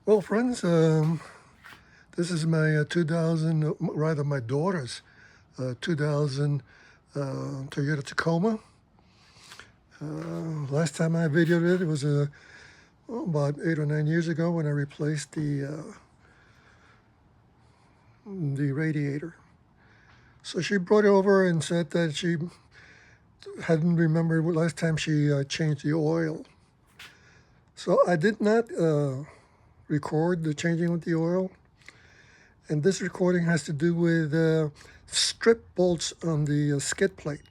Well, friends, this is my 2000, rather my daughter's 2000 Toyota Tacoma. Last time I videoed it was about 8 or 9 years ago when I replaced the radiator. So she brought it over and said that she hadn't remembered last time she changed the oil. So I did not record the changing of the oil. And this recording has to do with strip bolts on the skid plate.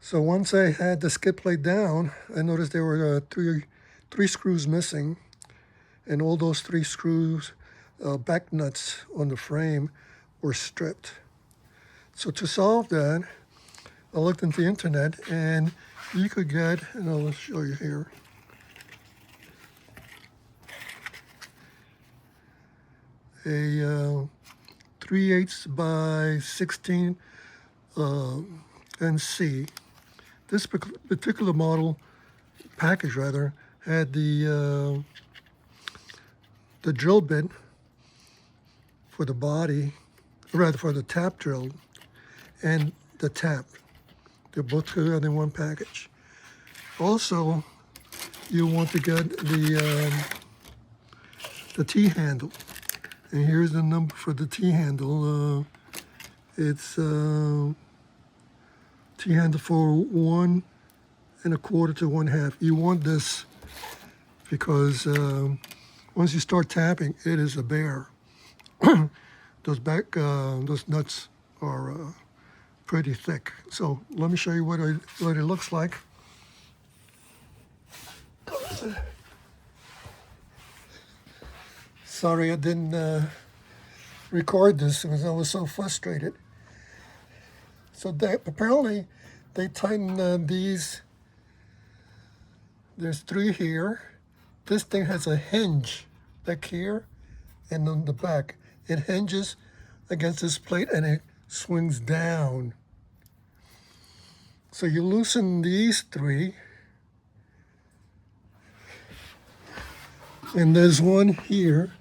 So once I had the skid plate down, I noticed there were three screws missing, and all those three screws, back nuts on the frame, were stripped. So to solve that, I looked into the internet, and you could get, and I'll show you here, a 3/8 by 16 NC. This particular model, package rather, had the drill bit for the body, rather for the tap drill, and the tap. They're both together in one package. Also, you want to get the T-handle. And here's the number for the T-handle. It's T-handle for 1 1/4 to 1/2. You want this because once you start tapping, it is a bear. Those nuts are pretty thick. So let me show you what it looks like. Sorry I didn't record this because I was so frustrated. So apparently they tighten these. There's 3 here. This thing has a hinge back here and on the back. It hinges against this plate and it swings down. So you loosen these 3. And there's one here.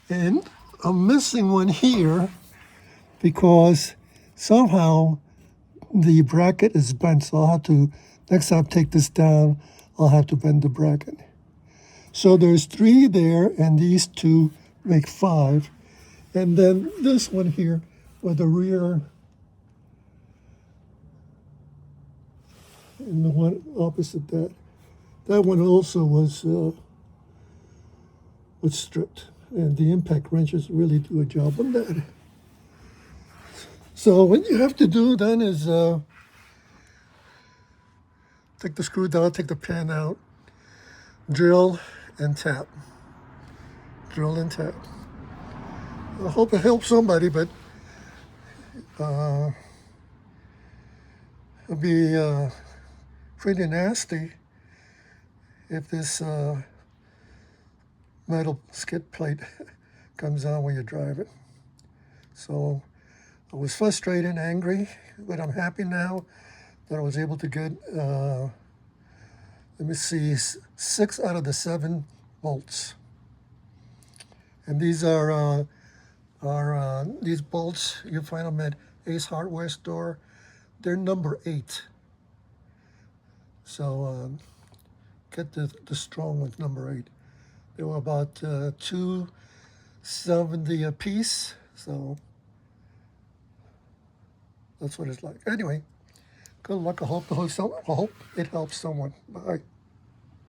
And I'm missing one here because somehow the bracket is bent. So I'll have to, next time I take this down, I'll have to bend the bracket. So there's 3 there, and these 2 make 5. And then this one here with the rear, and the one opposite that. That one also was stripped, and the impact wrenches really do a job on that. So what you have to do then is take the screw down, take the pin out, drill and tap. Drill and tap. I hope it helps somebody, but it'll be pretty nasty if this metal skid plate comes on when you're driving. So I was frustrated and angry, but I'm happy now that I was able to get, let me see, 6 out of the 7 bolts. And these are these bolts, you find them at Ace Hardware store. They're number 8. So get the strong ones, number 8. They were about $2.70 a piece, so that's what it's like. Anyway, good luck. I hope it helps someone. Bye.